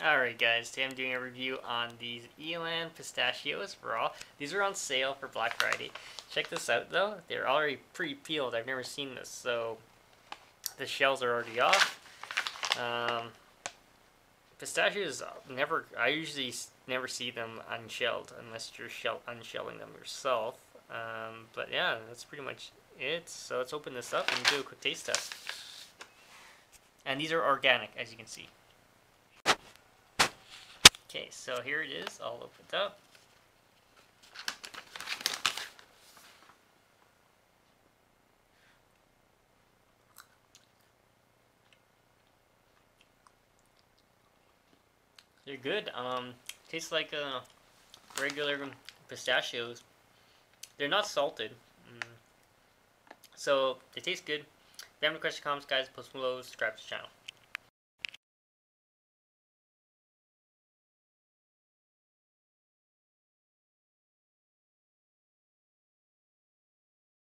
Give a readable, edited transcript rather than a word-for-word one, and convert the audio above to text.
Alright guys, today I'm doing a review on these Elan Pistachios raw. These are on sale for Black Friday. Check this out though, they're already pre-peeled. I've never seen this, so the shells are already off. Pistachios, I usually never see them unshelled unless you're unshelling them yourself. But yeah, that's pretty much it. So let's open this up and do a quick taste test. And these are organic, as you can see. Okay, so here it is, all opened up. They're good. Tastes like regular pistachios. They're not salted. So they taste good. If you have any questions, comments, guys, post below, subscribe to the channel.